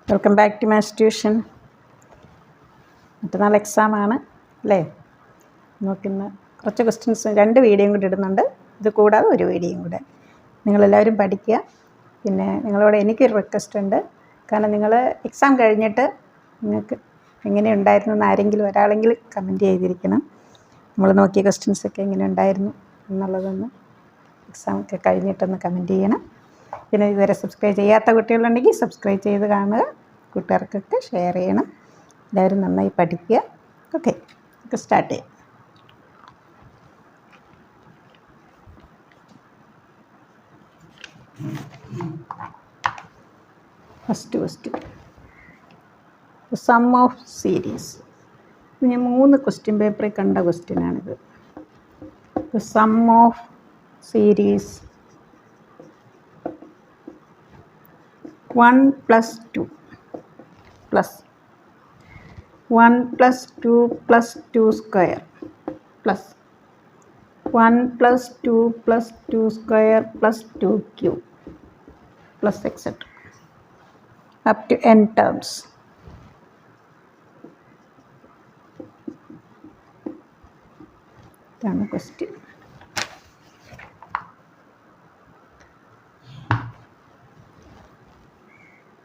Welcome back to maths tuition. മറ്റന്നാൾ എക്സാമാണ് അല്ലേ? നോക്കുന്ന കുറച്ച് ക്വസ്റ്റ്യൻസ് 2 വീഡിയോയും കൂടി ഇടുന്നുണ്ട്. ഇത് കൂടാതെ ഒരു വീഡിയോയും കൂടെ. നിങ്ങളെല്ലാവരും പഠിക്കുക. പിന്നെ നിങ്ങളോട് എനിക്കൊരു റിക്വസ്റ്റ് ഉണ്ട്. കാരണം നിങ്ങൾ എക്സാം കഴിഞ്ഞിട്ട് നിങ്ങൾക്ക് എങ്ങനെ ഉണ്ടായിരുന്നു എന്ന് ആരെങ്കിലും ഒരാളെങ്കിലും കമൻറ്റ് ചെയ്തിരിക്കണം. നമ്മൾ നോക്കിയ ക്വസ്റ്റ്യൻസൊക്കെ എങ്ങനെ ഉണ്ടായിരുന്നു എന്നുള്ളതൊന്ന് എക്സാം ഒക്കെ കഴിഞ്ഞിട്ടൊന്ന് കമൻറ്റ് ചെയ്യണം. പിന്നെ ഇതുവരെ സബ്സ്ക്രൈബ് ചെയ്യാത്ത കുട്ടികളുണ്ടെങ്കിൽ സബ്സ്ക്രൈബ് ചെയ്ത് കാണുക. കൂട്ടുകാർക്കൊക്കെ ഷെയർ ചെയ്യണം. എല്ലാവരും നന്നായി പഠിക്കുക. ഓക്കെ, നമുക്ക് സ്റ്റാർട്ട് ചെയ്യാം. First question, sum of series. ഞാൻ 3 ക്വസ്റ്റ്യൻ പേപ്പറിൽ കണ്ട ക്വസ്റ്റ്യനാണിത്. Sum of series 1 + 2 plus 1 + 2 + 2 square plus 1 + 2 + 2 square plus 2 cube plus etc. up to n terms. ഇതാണ് ക്വസ്റ്റ്യൻ.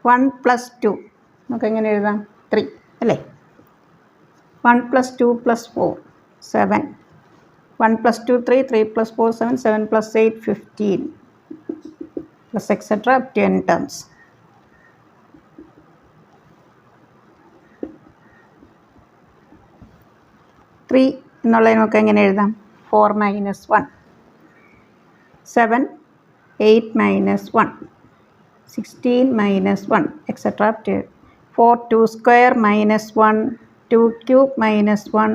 വൺ പ്ലസ് ടു നമുക്ക് എങ്ങനെ എഴുതാം? 3 അല്ലേ? 1 + 2 + 4 7. 1 + 2 3, 3 + 4 7, 7 + 8 15 plus etc. up to n terms. Three എന്നുള്ളത് നമുക്ക് എങ്ങനെ എഴുതാം? 4 - 1 7 8 - 1 16 - 1 etc. up to 4 2 square - 1 2 cube - 1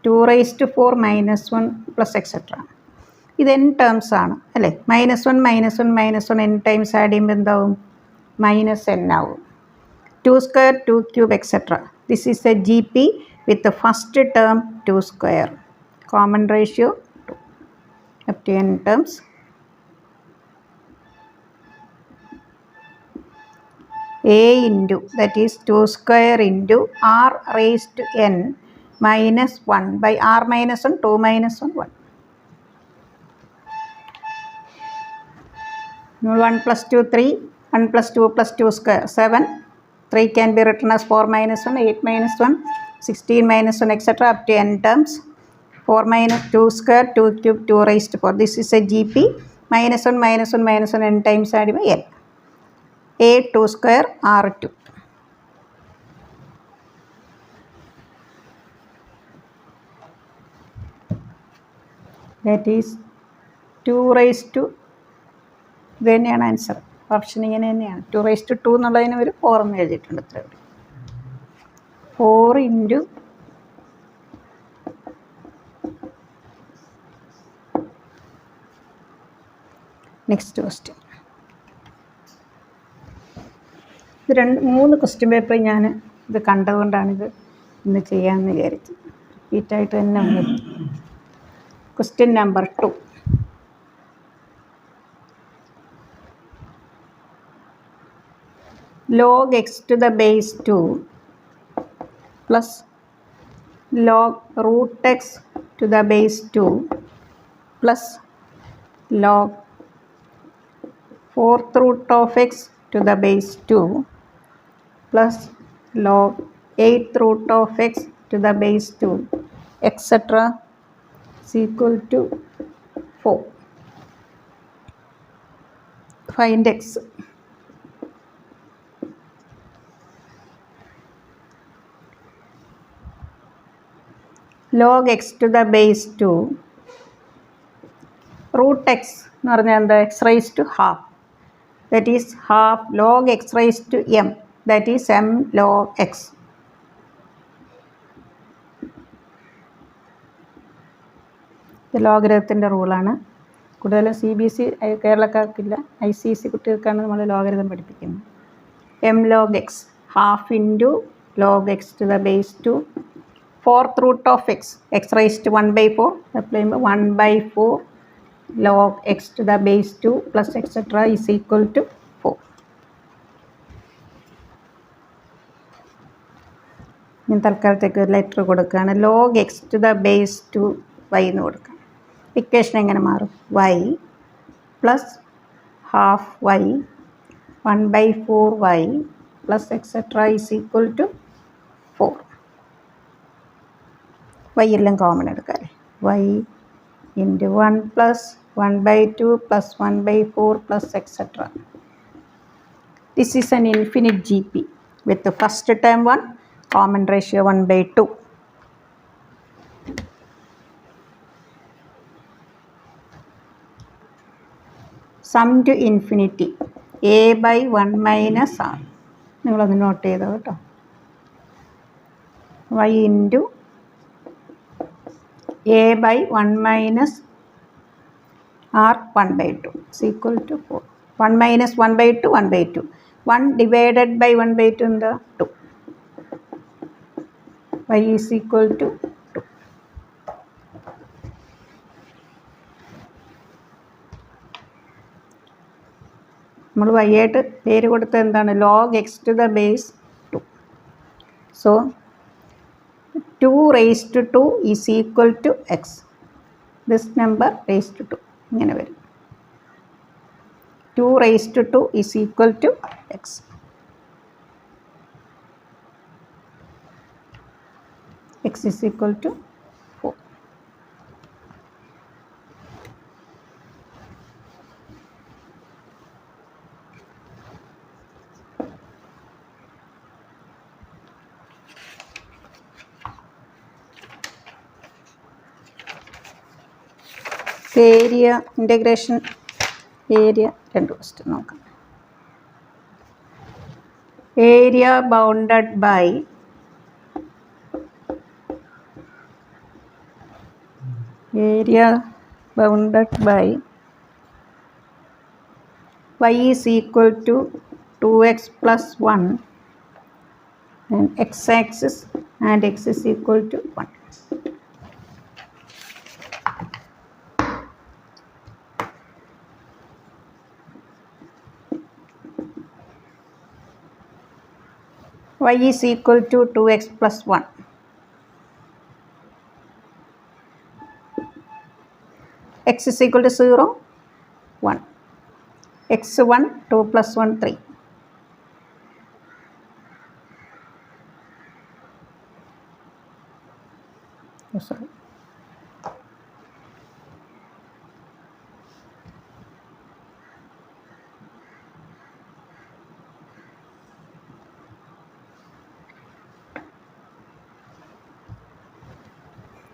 2 raised to 4 - 1 plus etc. ഇത് n ടേംസ് ആണ് അല്ലേ? -1 -1 -1 n ടൈംസ് ആഡ് ചെയ്യുമ്പോൾ എന്താവും? -n ആവും. 2 square 2 cube etc. This is a GP with the first term 2 square. Common ratio 2 up to n terms. A into, that is 2 square into r raised to n minus 1 by r minus 1 2 minus 1 1. 1 + 2 3, 1 + 2 + 2 square 7. 3 can be written as 4 - 1 8 - 1 16 - 1 etc. up to n terms. 4 - 2 square 2 cube 2 raised to 4. This is a GP. -1 -1 -1 n times add by n. A 2 square r 2. That is 2 raised to, ഇത് തന്നെയാണ് answer. Option ഇങ്ങനെ തന്നെയാണ്. 2 raised to 2 എന്നുള്ളതിന് ഒരു 4 എന്ന് എഴുതിയിട്ടുണ്ട്. ഇത്ര 4 into next question. ഇത് 3 ക്വസ്റ്റ്യൻ പേപ്പർ ഞാൻ ഇത് കണ്ടതുകൊണ്ടാണിത് ഇന്ന് ചെയ്യാമെന്ന് വിചാരിച്ചു. റിപ്പീറ്റായിട്ട് തന്നെ വന്നത്. Question number 2. log x to the base 2 plus log √x to the base 2 plus log 4th root of x to the base 2 plus log 8th root of x to the base 2 etc. is equal to 4. Find x. log x to the base 2 √x എന്ന് പറഞ്ഞാൽ എന്താ? x raised to half, that is half log x raised to m, that is m log x. ഇത് ലോഗരിതത്തിൻ്റെ റൂളാണ്. കൂടുതലും CBSE കേരളക്കാർക്കില്ല, ICSE കുട്ടികൾക്കാണ് നമ്മൾ logarithm പഠിപ്പിക്കുന്നത്. m log x half into log x to the base 2 4th root of x, x raised to 1/4, apply 1/4 log x to the base 2 plus etc. is equal to 4. ഞാൻ തൽക്കാലത്തേക്ക് ഒരു letter കൊടുക്കുകയാണ്. Log x to the base 2y എന്ന് കൊടുക്കാം. Equation എങ്ങനെ മാറും? y plus half y 1/4y plus etcetera is equal to 4. y എല്ലാം common എടുക്കാം അല്ലേ. y into 1 plus 1/2 plus 1/4 plus etcetera. This is an infinite GP with the first term 1, common ratio 1/2. Sum to infinity a by 1 minus r. നിങ്ങളൊന്ന് not ചെയ്തോ കേട്ടോ. y into a by 1 minus r 1/2 is equal to 4. 1 minus 1/2 1/2. 1 divided by 1/2 എന്താ? 2. y is equal to 2. നമ്മൾ y ആയിട്ട് പേര് കൊടുത്തത് എന്താണ്? Log x to the base 2. So 2 raised to 2 is equal to x. This number raised to 2 ഇങ്ങനെ വരും. 2 raised to 2 is equal to x. x is equal to 4. Area integration area 2 question നോക്കാം. Area bounded by y is equal to 2x plus 1 and x axis and x is equal to 1. y is equal to 2x plus 1. x is equal to 0, 1. x 1, 2 plus 1, 3. Oh, sorry.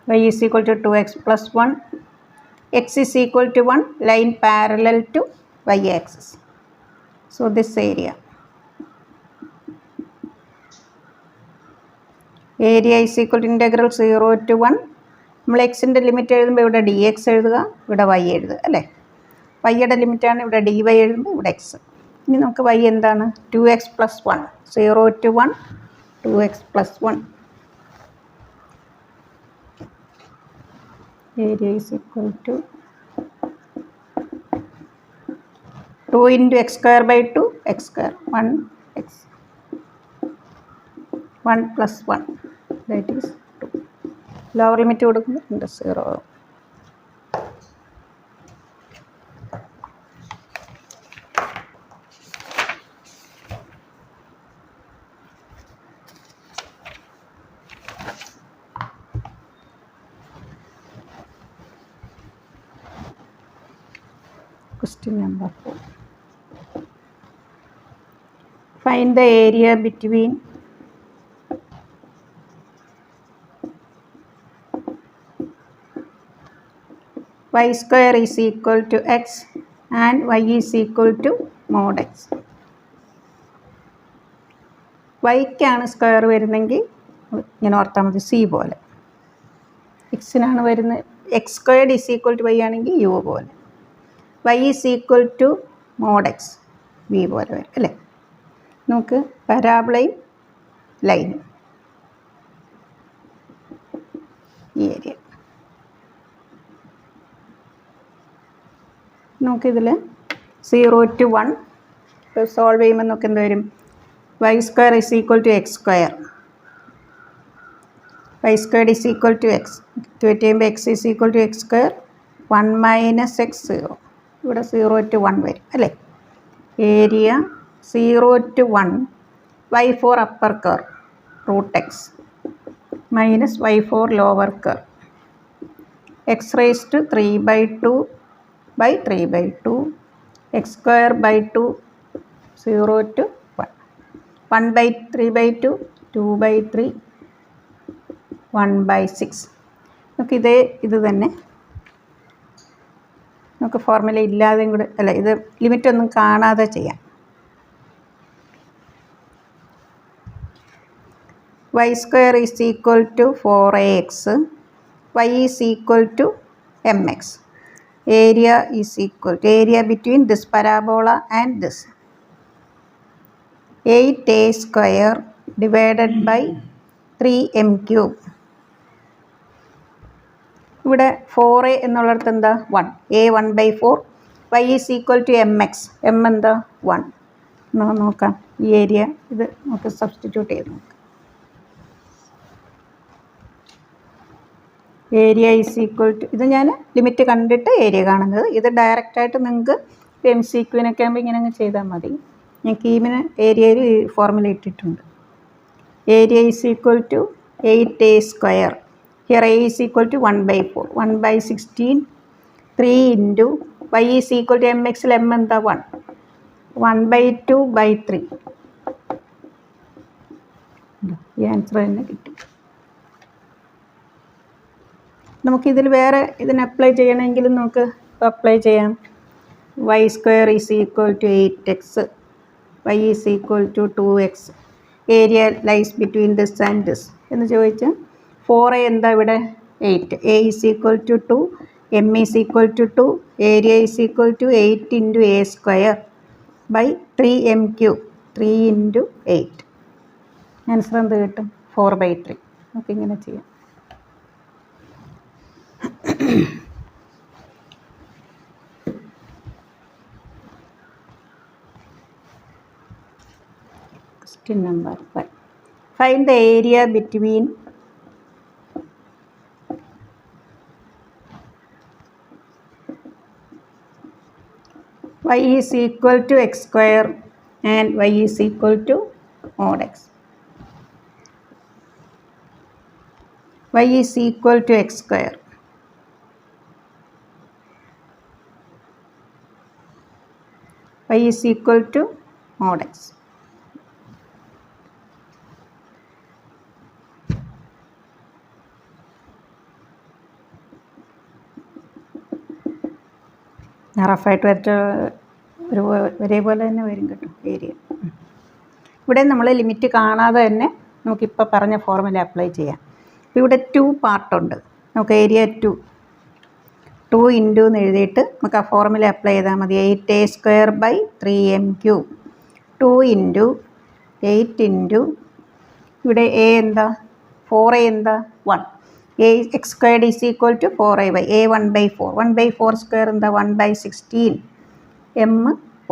y is equal to 2x plus 1. x is equal to 1, line parallel to y axis. So this area is equal to integral 0 to 1. നമ്മൾ എക്സിൻ്റെ limit എഴുതുമ്പോൾ ഇവിടെ D X എഴുതുക, ഇവിടെ Y എഴുതുക അല്ലേ. വൈയുടെ ലിമിറ്റാണ് ഇവിടെ ഡി വൈ എഴുതുമ്പോൾ ഇവിടെ എക്സ്. ഇനി നമുക്ക് വൈ എന്താണ്? 2x plus 1. 0 to 1, 2x plus 1. Area is equal to 2 into x square by 2, x square, 1 x, 1 plus 1, that is 2. Lower limit കൊടുക്കുമ്പോൾ 0. Question number 4. Find the area between y square is equal to x and y is equal to mod x. വൈക്കാണ് square വരുന്നെങ്കിൽ ഇങ്ങനെ ഓർത്താൽ മതി, C പോലെ. എക്സിനാണ് വരുന്നത്, X squared is equal to Y ആണെങ്കിൽ യു പോലെ. y is equal to mod x, v പോലെ വരും അല്ലേ. നമുക്ക് പരാബോളയും ലൈനും ഈ ഏരിയ നമുക്കിതിൽ 0 to 1 സോൾവ് ചെയ്യുമ്പോൾ നമുക്ക് എന്ത് വരും? y square is equal to x square Y squared is equal to X equate ചെയ്യുമ്പോൾ X is equal to X square 1 minus X 0. ഇവിടെ 0 to 1 വരും അല്ലേ. ഏരിയ 0 to 1 y4 അപ്പർ കർ root X minus y4 lower കർ X raise to 3/2 by 3/2 X square by 2 0 to 1 1/3/2 2/3 1/6. നമുക്ക് ഇത് തന്നെ നമുക്ക് ഫോർമുല ഇല്ലാതെയും കൂടെ അല്ല ഇത് ലിമിറ്റൊന്നും കാണാതെ ചെയ്യാം. Y square is equal to 4ax y is equal to mx. Area is equal to area between this parabola and this 8a square divided by 3m³. ഇവിടെ 4a എന്നുള്ളിടത്ത് എന്താ 1 a 1/4 y is equal to mx m എന്താ 1. നോക്കാം ഈ area ഇത് നമുക്ക് substitute ചെയ്ത് നോക്കാം. ഏരിയ ഈസ് ഈക്വൽ ടു ഇത് ഞാൻ ലിമിറ്റ് കണ്ടിട്ട് ഏരിയ കാണുന്നത്. ഇത് ഡയറക്റ്റായിട്ട് നിങ്ങൾക്ക് MCQനൊക്കെ ആകുമ്പോൾ ഇങ്ങനെ അങ്ങ് ചെയ്താൽ മതി. ഞാൻ കീമിന് ഏരിയയിൽ ഫോർമുല ഇട്ടിട്ടുണ്ട്. Area is equal to 8a square here a is equal to 1/4 1/16 3 into y is equal to mxൽ m എന്താ 1 1/2/3. ഈ ആൻസർ തന്നെ കിട്ടി. നമുക്കിതിൽ വേറെ ഇതിന് അപ്ലൈ ചെയ്യണമെങ്കിലും നമുക്ക് അപ്ലൈ ചെയ്യാം. Y square is equal to 8x y is equal to 2x area lies between this and this എന്ന് ചോദിച്ചാൽ 4a എന്താ ഇവിടെ 8 a is equal to 2 m is equal to 2 area is equal to 8 into a square by 3m³ 3 into 8. Answer എന്ത് കിട്ടും 4/3. നമുക്കിങ്ങനെ ചെയ്യാം. Question number 5. Find the area between y is equal to x square and y is equal to mod x. Y is equal to x square. Y is equal to mod x. റഫായിട്ട് വരച്ച ഒരേപോലെ തന്നെ വരും കേട്ടോ area. ഇവിടെ നമ്മൾ limit കാണാതെ തന്നെ നമുക്കിപ്പോൾ പറഞ്ഞ ഫോർമുല അപ്ലൈ ചെയ്യാം. ഇപ്പോൾ ഇവിടെ 2 പാർട്ടുണ്ട്. നമുക്ക് ഏരിയ 2 ഇൻറ്റു എന്ന് എഴുതിയിട്ട് നമുക്ക് ആ ഫോർമുല അപ്ലൈ ചെയ്താൽ മതി. 8a square by 3m³ 2 into 8 into ഇവിടെ a എന്താ 4a എന്താ 1 a x squared is equal to 4a a 1/4 1/4 square എന്താ 1/16 m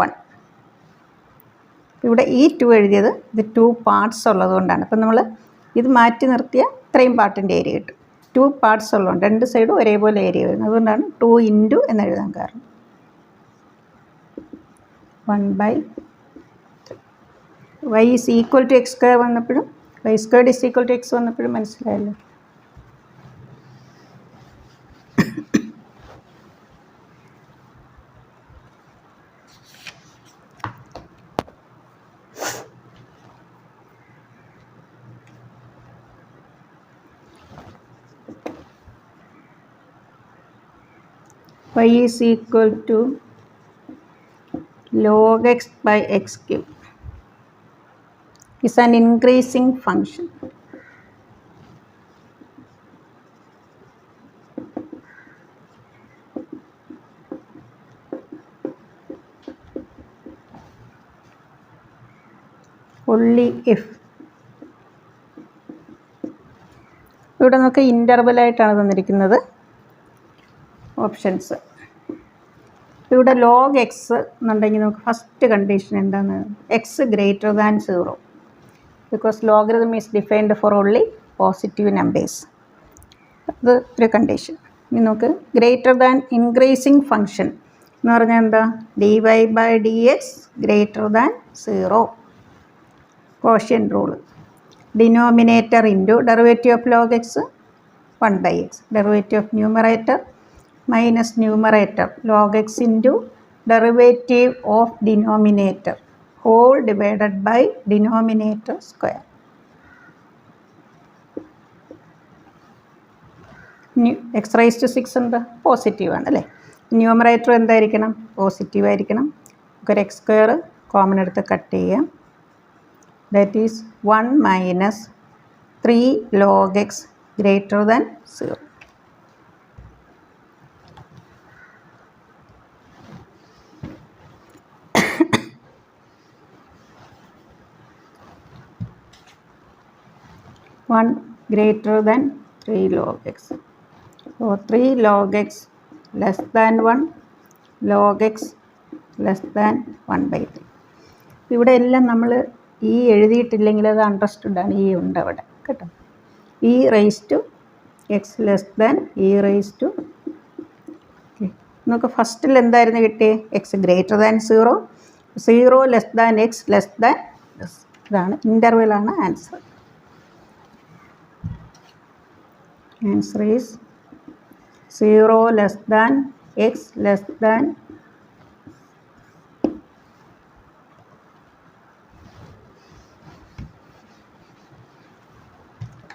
1. ഇവിടെ ഈ 2 എഴുതിയത് ഇത് 2 പാർട്സ് ഉള്ളതുകൊണ്ടാണ്. അപ്പം നമ്മൾ ഇത് മാറ്റി നിർത്തിയ ഇത്രയും പാർട്ടിൻ്റെ ഏരിയ കിട്ടും. 2 പാർട്സ് ഉള്ളതുകൊണ്ട് 2 സൈഡും ഒരേപോലെ ഏരിയ വരുന്നത്. അതുകൊണ്ടാണ് 2 ഇൻറ്റു എന്നെഴുതാൻ കാരണം. 1/3 y is equal to X square വന്നപ്പോഴും y squared is equal to x വന്നപ്പോഴും മനസ്സിലായല്ലോ. y is equal to log x by x³ is an increasing function. Only if ഇവിടെ നമുക്ക് ഇൻ്റർവലായിട്ടാണ് തന്നിരിക്കുന്നത് ഓപ്ഷൻസ്. ഇവിടെ log x എന്നുണ്ടെങ്കിൽ നമുക്ക് ഫസ്റ്റ് കണ്ടീഷൻ എന്താണ് x greater than 0 because logarithm is defined for only positive numbers. അത് ഒരു കണ്ടീഷൻ. ഇനി നമുക്ക് ഗ്രേറ്റർ ദാൻ ഇൻക്രീസിങ് ഫങ്ഷൻ എന്ന് പറഞ്ഞാൽ എന്താ? dy/dx greater than 0. Quotient rule. Denominator into derivative of log x 1/x. Derivative of numerator minus numerator log x into derivative of denominator whole divided by denominator square. X raise to 6 എന്താ? പോസിറ്റീവാണ് അല്ലേ? Numerator എന്തായിരിക്കണം? പോസിറ്റീവായിരിക്കണം. നമുക്കൊരു x square common എടുത്ത് cut ചെയ്യാം. That is 1 minus 3 log x greater than 0. One greater than 3 log x. So 3 log x less than 1, log x less than 1/3. ഇവിടെ എല്ലാം നമ്മൾ ഈ എഴുതിയിട്ടില്ലെങ്കിൽ അത് അണ്ടർസ്റ്റുഡാണ്. ഈ ഉണ്ട് അവിടെ കേട്ടോ. E raise to x less than e raise to. നമുക്ക് ഫസ്റ്റിൽ എന്തായിരുന്നു കിട്ടിയേ? X greater than 0, 0 less than x less than. ഇതാണ് ഇൻ്റർവെലാണ് answer. Answer is 0 less than x less than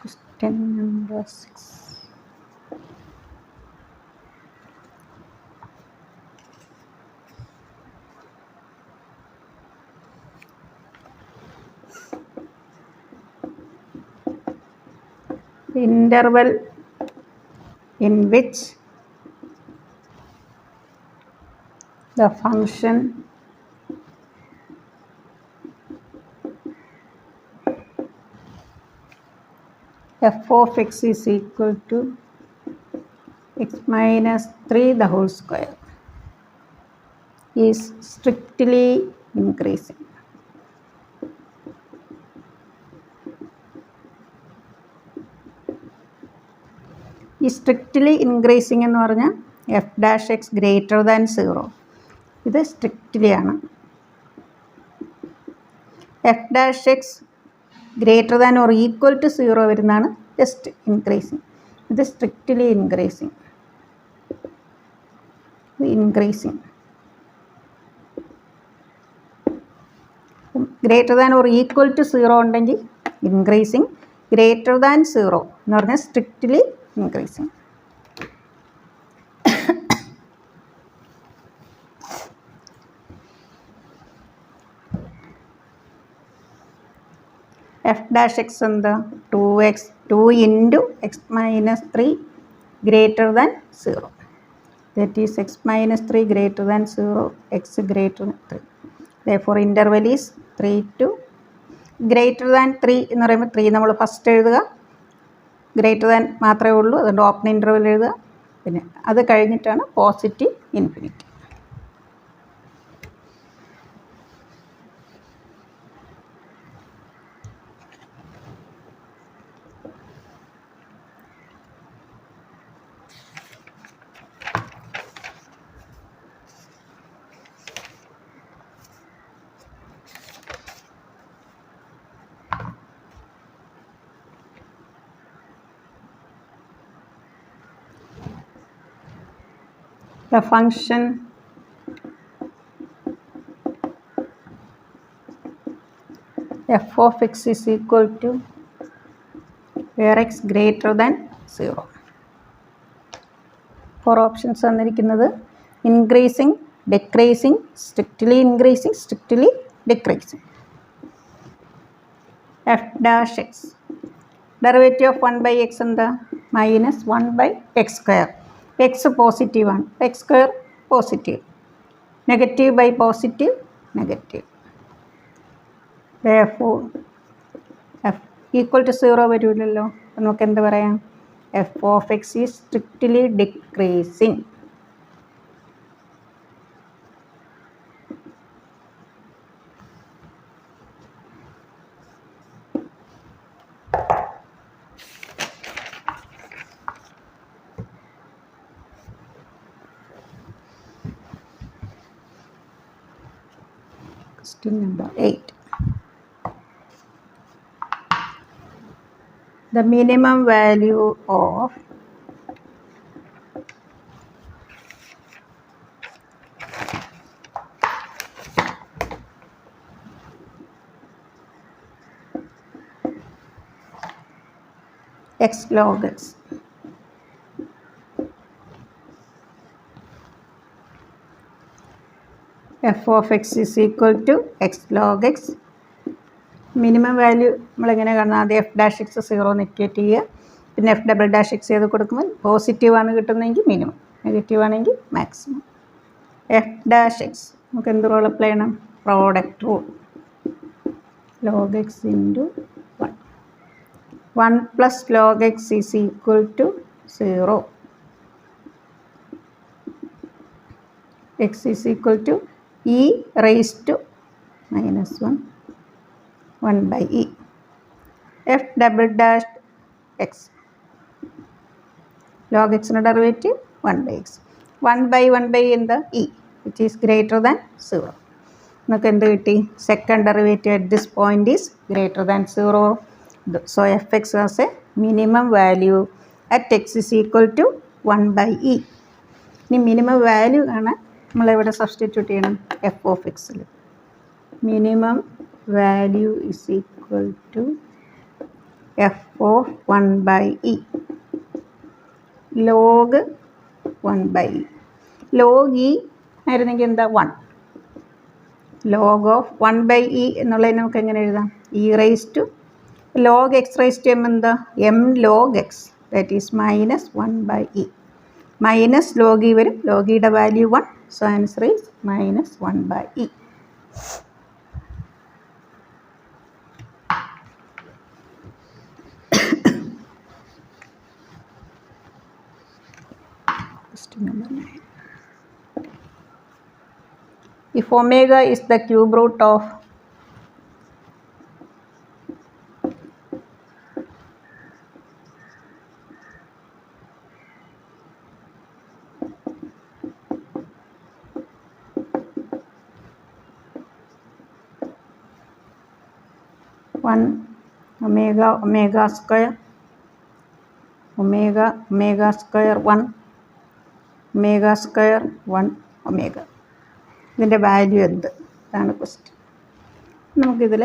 question number 6. Interval in which the function f of x is equal to x minus 3 the whole square is strictly increasing. ഈ strictly increasing എന്ന് പറഞ്ഞാൽ f dash x greater than 0. ഇത് strictly ആണ്. F dash x greater than or equal to 0 വരുന്നതാണ് just increasing. ഇത് strictly increasing. Increasing greater than or equal to 0 ഉണ്ടെങ്കിൽ increasing. Greater than 0 എന്ന് പറഞ്ഞാൽ strictly increasing. f dash x എന്താ? 2x 2 into x minus 3 greater than 0. That is x minus 3 greater than 0, x greater than 3. Therefore interval is 3 to greater than 3 എന്ന് പറയുമ്പോൾ 3 നമ്മൾ first എഴുതുക. Greater than മാത്രമേ ഉള്ളൂ. അതുകൊണ്ട് ഓപ്പൺ ഇൻ്റർവെൽ എഴുതുക. പിന്നെ അത് കഴിഞ്ഞിട്ടാണ് positive infinity. The function f of x is equal to where x greater than 0. 4 options തന്നിരിക്കുന്നത് increasing, decreasing, strictly increasing, strictly decreasing. F dash x derivative of 1/x എന്താ? Minus 1/x square. X പോസിറ്റീവാണ്. X square positive. Negative by positive negative. therefore f equal to 0 വരില്ലല്ലോ. നമുക്ക് എന്ത് പറയാം? F of x is strictly decreasing. Question number 8. The minimum value of x log x. F of x is equal to x log x. Minimum value നമ്മളിങ്ങനെ കാണുന്നത് ആദ്യം F dash X 0 negative ചെയ്യുക, പിന്നെ F double dash X ചെയ്ത് കൊടുക്കുമ്പോൾ പോസിറ്റീവാണ് കിട്ടുന്നതെങ്കിൽ minimum, negative ആണെങ്കിൽ മാക്സിമം. എഫ് ഡാഷ് എക്സ് നമുക്ക് എന്ത് റൂൾ അപ്ലൈ ചെയ്യണം? Product rule. Log x into 1. 1 plus log x is equal to 0. X is equal to e raised to -1 1 by e. f double dash x log x derivative 1 by x. 1 by എന്താ? e which is greater than 0. നമുക്ക് എന്ത് കിട്ടി? Second derivative at this point is greater than 0. So fx has a minimum value at x is equal to 1 by e. ഇനി minimum value കാണാൻ നമ്മളെവിടെ substitute ചെയ്യണം? F of എക്സിൽ minimum value is equal to f of 1 by e log 1 by e. Log e ആയിരുന്നെങ്കിൽ എന്താ? 1. Log of 1 by E എന്നുള്ളതിന് നമുക്ക് എങ്ങനെ എഴുതാം? E raise to log x raise to m എന്താ? M log x that is -1 by e. Minus log e വരും, log ഇയുടെ value 1. So answer is -1 by e. Question number 9. If omega is the cube root of omega square 1 omega square 1 omega. ഇതിൻ്റെ value എന്ത്? ഇതാണ് question. നമുക്കിതിൽ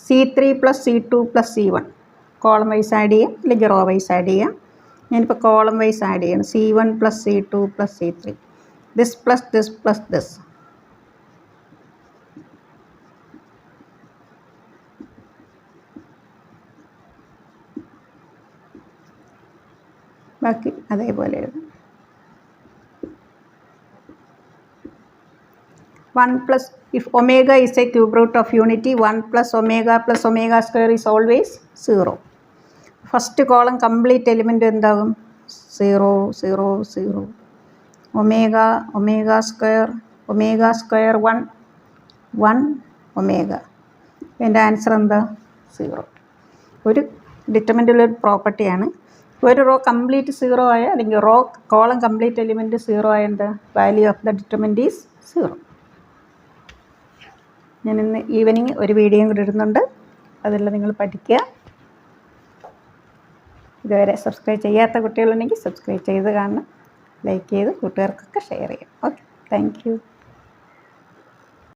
C3 + C2 + C1 column vice add ചെയ്യാം, അല്ലെങ്കിൽ raw vice add ചെയ്യാം. ഞാനിപ്പോൾ column vice add ചെയ്യണം. C1 + C2 + C3 this plus this plus this. ബാക്കി അതേപോലെ എഴുതാം. 1 plus if omega is a cube root of unity, 1 plus omega square is always 0. First column complete element എന്താകും? 0 0 0. omega square 1 1 omega. എൻ്റെ answer എന്താ? 0. ഒരു ഡിറ്റർമിൻ്റിലൊരു പ്രോപ്പർട്ടിയാണ്. ഒരു റോ കംപ്ലീറ്റ് 0 ആയ, അല്ലെങ്കിൽ റോ കോളം കംപ്ലീറ്റ് എലിമെൻറ്റ് 0 ആയ എന്താ? Value of the determinant is 0. ഞാൻ ഇന്ന് ഈവനിങ് ഒരു വീഡിയോയും കൂടി ഇടുന്നുണ്ട്, അതെല്ലാം നിങ്ങൾ പഠിക്കുക. ഇതുവരെ സബ്സ്ക്രൈബ് ചെയ്യാത്ത കുട്ടികളുണ്ടെങ്കിൽ സബ്സ്ക്രൈബ് ചെയ്ത് കാണണം, ലൈക്ക് ചെയ്ത് കൂട്ടുകാർക്കൊക്കെ ഷെയർ ചെയ്യാം. Okay, thank you.